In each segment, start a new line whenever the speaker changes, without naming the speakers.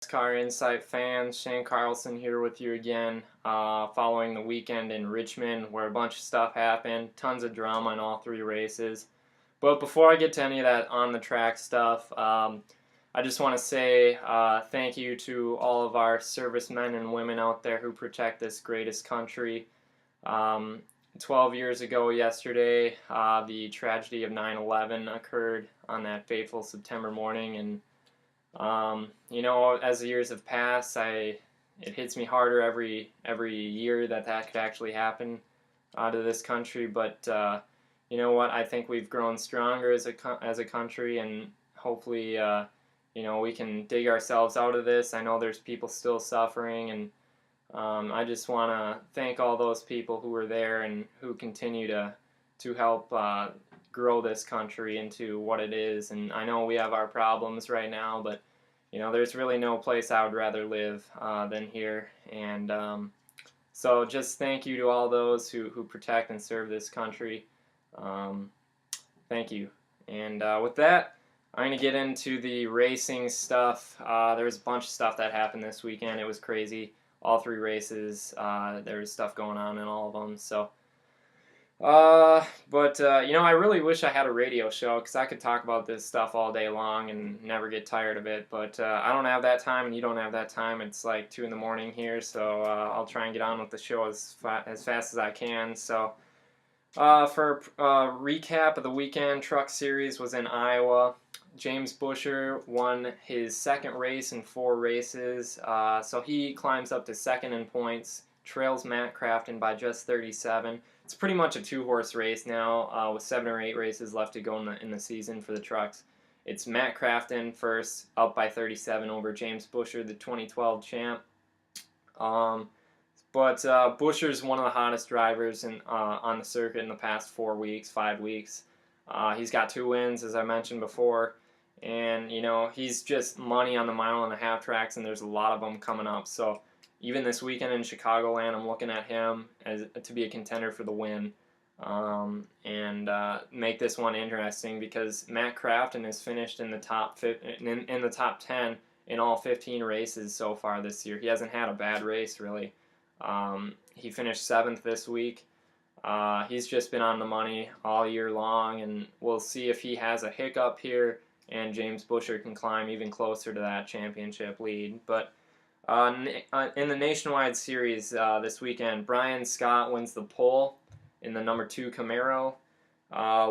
NASCAR Insight fans, Shane Carlson here with you again, following the weekend in Richmond where a bunch of stuff happened, tons of drama in all three races. But before I get to any of that on-the-track stuff, I just want to say thank you to all of our servicemen and women out there who protect this greatest country. 12 years ago yesterday, the tragedy of 9/11 occurred on that fateful September morning, and as the years have passed, it hits me harder every year that could actually happen to this country. But you know what? I think we've grown stronger as a country, and hopefully, we can dig ourselves out of this. I know there's people still suffering, and I just want to thank all those people who were there and who continue to help grow this country into what it is. And I know we have our problems right now, but there's really no place I would rather live than here. And so just thank you to all those who protect and serve this country. Thank you. And with that, I'm going to get into the racing stuff. There was a bunch of stuff that happened this weekend. It was crazy. All three races, there was stuff going on in all of them. So, I really wish I had a radio show because I could talk about this stuff all day long and never get tired of it. But I don't have that time, and you don't have that time. It's like 2 in the morning here, so I'll try and get on with the show as fast as I can. So, for recap of the weekend, Truck Series was in Iowa. James Buescher won his second race in 4 races, so he climbs up to second in points, trails Matt Crafton by just 37. It's pretty much a 2-horse race now, with 7 or 8 races left to go in the season for the trucks. It's Matt Crafton first, up by 37 over James Buescher, the 2012 champ. But Buescher's one of the hottest drivers on the circuit in the past 5 weeks. He's got 2 wins, as I mentioned before. And, he's just money on the 1.5-mile tracks, and there's a lot of them coming up. So even this weekend in Chicagoland, I'm looking at him to be a contender for the win, and make this one interesting because Matt Crafton has finished in the top 10 in all 15 races so far this year. He hasn't had a bad race, really. He finished 7th this week. He's just been on the money all year long, and we'll see if he has a hiccup here and James Buescher can climb even closer to that championship lead. But in the Nationwide Series this weekend, Brian Scott wins the pole in the number 2 Camaro,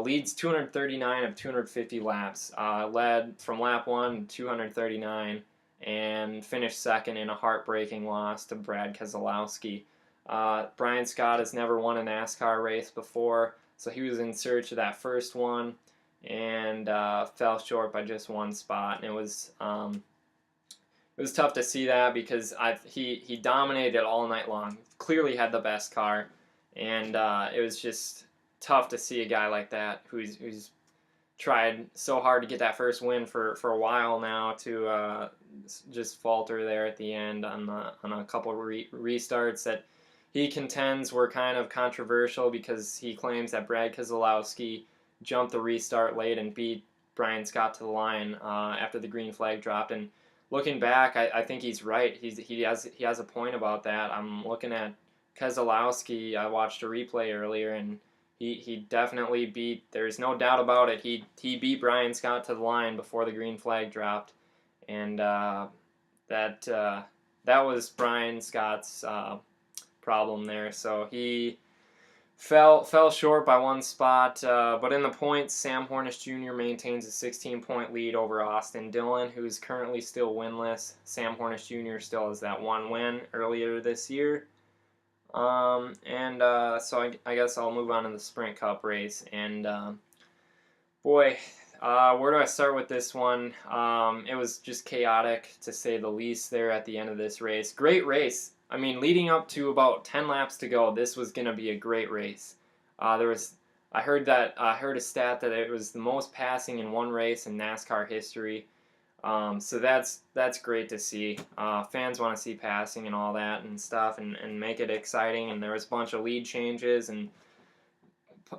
leads 239 of 250 laps, led from lap 1 to 239, and finished second in a heartbreaking loss to Brad Keselowski. Brian Scott has never won a NASCAR race before, so he was in search of that first one and fell short by just 1 spot. And it was tough to see that because he dominated all night long. Clearly had the best car, and it was just tough to see a guy like that who's tried so hard to get that first win for a while now to just falter there at the end on a couple of restarts that he contends were kind of controversial because he claims that Brad Keselowski jumped the restart late and beat Brian Scott to the line after the green flag dropped. And looking back, I think he's right. He has a point about that. I'm looking at Keselowski. I watched a replay earlier, and he definitely beat. There's no doubt about it. He beat Brian Scott to the line before the green flag dropped, and that was Brian Scott's problem there. So he fell short by 1 spot, but in the points, Sam Hornish Jr. maintains a 16-point lead over Austin Dillon, who is currently still winless. Sam Hornish Jr. still has that 1 win earlier this year. So I guess I'll move on to the Sprint Cup race. And where do I start with this one? It was just chaotic, to say the least, there at the end of this race. Great race. I mean, leading up to about 10 laps to go, this was going to be a great race. I heard a stat that it was the most passing in one race in NASCAR history. So that's great to see. Fans want to see passing and all that and stuff, and make it exciting. And there was a bunch of lead changes, and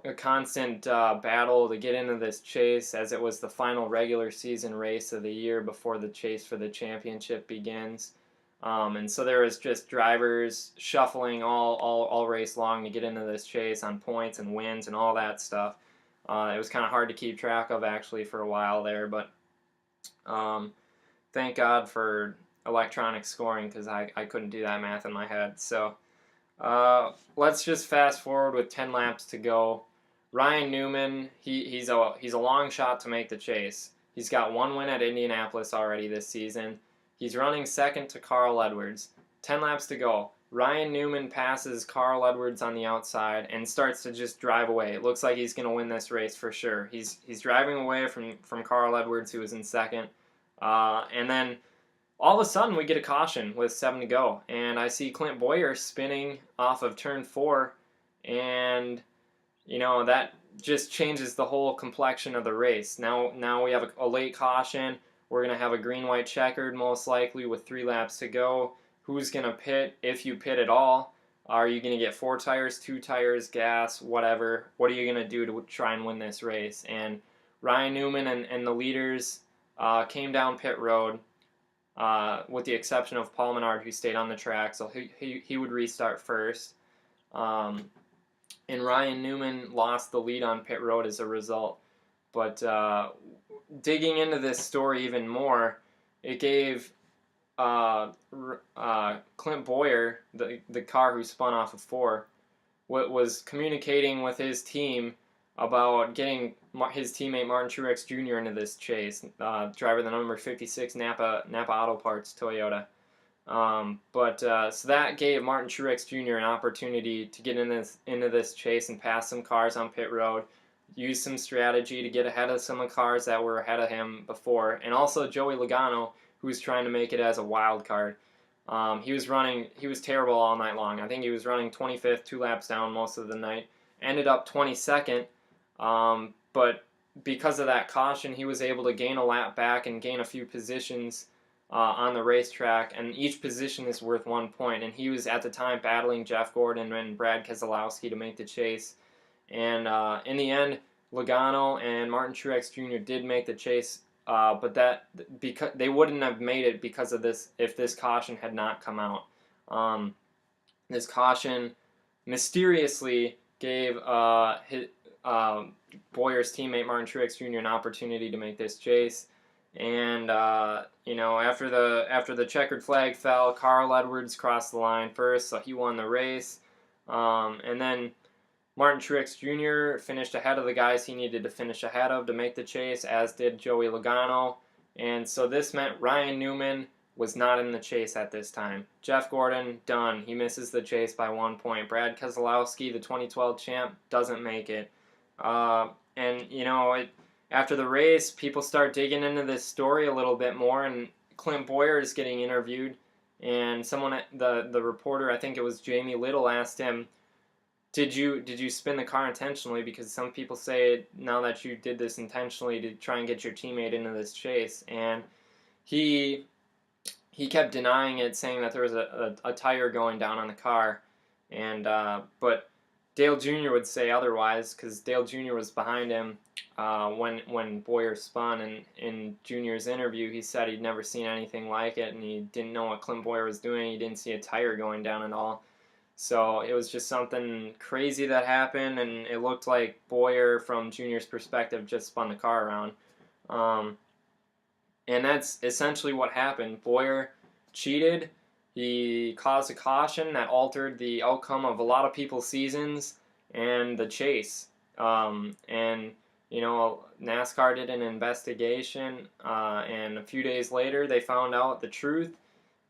a constant battle to get into this chase, as it was the final regular season race of the year before the chase for the championship begins. And so there was just drivers shuffling all race long to get into this chase on points and wins and all that stuff. It was kind of hard to keep track of actually for a while there, but thank God for electronic scoring, because I couldn't do that math in my head. So let's just fast forward with 10 laps to go. Ryan Newman, he's a long shot to make the chase. He's got one win at Indianapolis already this season. He's running second to Carl Edwards. 10 laps to go. Ryan Newman passes Carl Edwards on the outside and starts to just drive away. It looks like he's going to win this race for sure. He's driving away from Carl Edwards, who was in second. And then all of a sudden we get a caution with 7 to go. And I see Clint Bowyer spinning off of turn 4. And, that just changes the whole complexion of the race. Now we have a late caution. We're going to have a green-white checkered most likely with 3 laps to go. Who's going to pit, if you pit at all? Are you going to get 4 tires, 2 tires, gas, whatever? What are you going to do to try and win this race? And Ryan Newman and the leaders came down pit road, with the exception of Paul Menard, who stayed on the track, so he would restart first. And Ryan Newman lost the lead on pit road as a result. But digging into this story even more, it gave Clint Bowyer, the car who spun off of 4, was communicating with his team about getting his teammate Martin Truex Jr. into this chase, driver the number 56 Napa Auto Parts Toyota. So that gave Martin Truex Jr. an opportunity to get into this chase and pass some cars on pit road, use some strategy to get ahead of some of the cars that were ahead of him before, and also Joey Logano, who was trying to make it as a wild card. He was terrible all night long. I think he was running 25th, 2 laps down most of the night. Ended up 22nd, but because of that caution, he was able to gain a lap back and gain a few positions on the racetrack, and each position is worth 1 point. And he was at the time battling Jeff Gordon and Brad Keselowski to make the chase. And in the end, Logano and Martin Truex Jr. did make the chase, but because they wouldn't have made it because of this if this caution had not come out. This caution mysteriously gave Bowyer's teammate Martin Truex Jr. an opportunity to make this chase. And after the checkered flag fell, Carl Edwards crossed the line first, so he won the race. And then Martin Truex Jr. finished ahead of the guys he needed to finish ahead of to make the chase, as did Joey Logano. And so this meant Ryan Newman was not in the chase at this time. Jeff Gordon, done. He misses the chase by 1 point. Brad Keselowski, the 2012 champ, doesn't make it. After the race, people start digging into this story a little bit more, and Clint Bowyer is getting interviewed, and the reporter, I think it was Jamie Little, asked him, Did you spin the car intentionally? Because some people say now that you did this intentionally to try and get your teammate into this chase. And he kept denying it, saying that there was a tire going down on the car. And but Dale Jr. would say otherwise, because Dale Jr. was behind him when Bowyer spun. And in Jr.'s interview, he said he'd never seen anything like it, and he didn't know what Clint Bowyer was doing. He didn't see a tire going down at all. So it was just something crazy that happened, and it looked like Bowyer, from Junior's perspective, just spun the car around. And that's essentially what happened. Bowyer cheated. He caused a caution that altered the outcome of a lot of people's seasons and the chase. NASCAR did an investigation, and a few days later they found out the truth.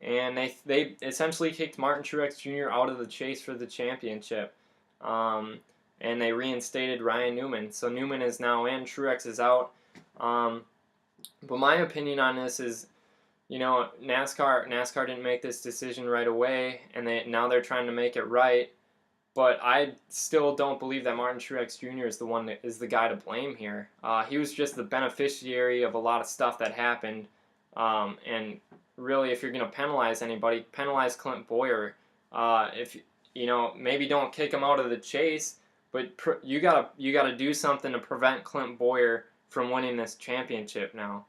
And they essentially kicked Martin Truex Jr. out of the chase for the championship. And they reinstated Ryan Newman. So Newman is now in, Truex is out. But my opinion on this is, NASCAR didn't make this decision right away, and now they're trying to make it right. But I still don't believe that Martin Truex Jr. is the one that is the guy to blame here. He was just the beneficiary of a lot of stuff that happened. And really, if you're going to penalize anybody, penalize Clint Bowyer. Maybe don't kick him out of the chase, but you gotta do something to prevent Clint Boyer from winning this championship now,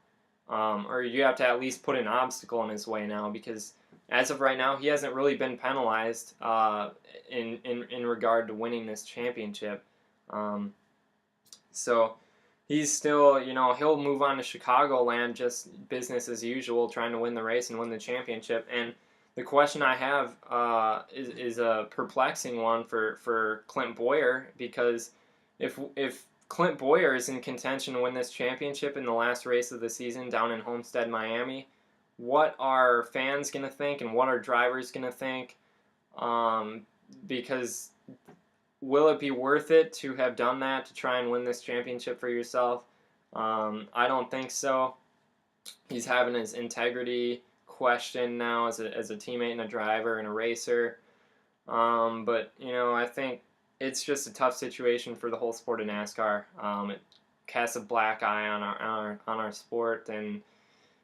or you have to at least put an obstacle in his way now, because as of right now he hasn't really been penalized in regard to winning this championship. So he's still, he'll move on to Chicagoland, just business as usual, trying to win the race and win the championship. And the question I have is a perplexing one for Clint Boyer, because if Clint Boyer is in contention to win this championship in the last race of the season down in Homestead, Miami, what are fans going to think and what are drivers going to think? Because will it be worth it to have done that to try and win this championship for yourself? I don't think so. He's having his integrity questioned now as a teammate and a driver and a racer. But I think it's just a tough situation for the whole sport of NASCAR. It casts a black eye on our sport, and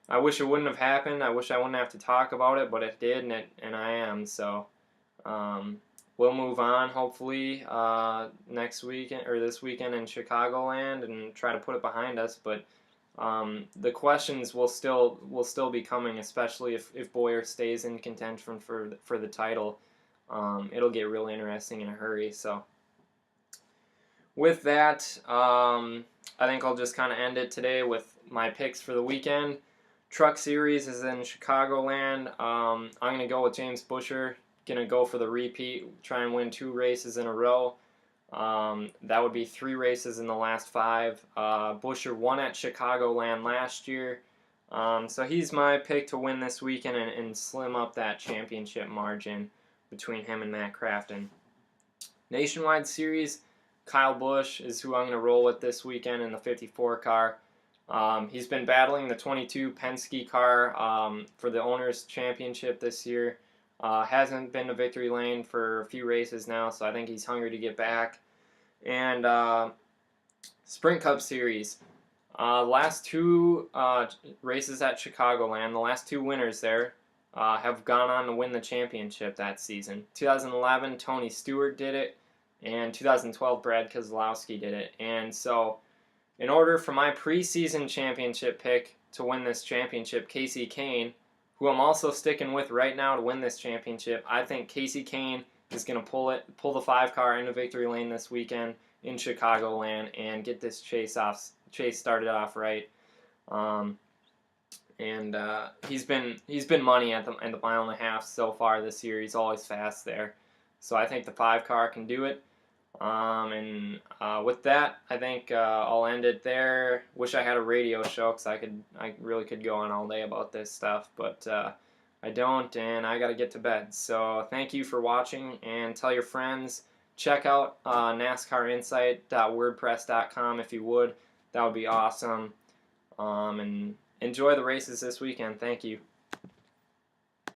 I wish it wouldn't have happened. I wish I wouldn't have to talk about it, but it did, and I am. So we'll move on, hopefully, next weekend or this weekend in Chicagoland, and try to put it behind us. But the questions will still be coming, especially if Boyer stays in contention for the title. It'll get really interesting in a hurry. So with that, I think I'll just kind of end it today with my picks for the weekend. Truck Series is in Chicagoland. I'm going to go with James Buescher. Going to go for the repeat, try and win 2 races in a row. That would be 3 races in the last 5. Buescher won at Chicagoland last year. So he's my pick to win this weekend and slim up that championship margin between him and Matt Crafton. Nationwide Series, Kyle Busch is who I'm going to roll with this weekend in the 54 car. He's been battling the 22 Penske car for the Owners' Championship this year. Hasn't been to victory lane for a few races now, so I think he's hungry to get back. And Sprint Cup Series. Last 2 races at Chicagoland, the last 2 winners there have gone on to win the championship that season. 2011, Tony Stewart did it, and 2012, Brad Keselowski did it. And so in order for my preseason championship pick to win this championship, Kasey Kahne, who I'm also sticking with right now to win this championship, I think Kasey Kahne is going to pull the 5 car into victory lane this weekend in Chicagoland and get this chase started off right. And he's been money at the mile and a half so far this year. He's always fast there, so I think the 5 car can do it. And with that, I think I'll end it there. Wish I had a radio show, because I really could go on all day about this stuff, but I don't, and I got to get to bed. So thank you for watching, and tell your friends. Check out NASCARinsight.wordpress.com if you would. That would be awesome. And enjoy the races this weekend. Thank you.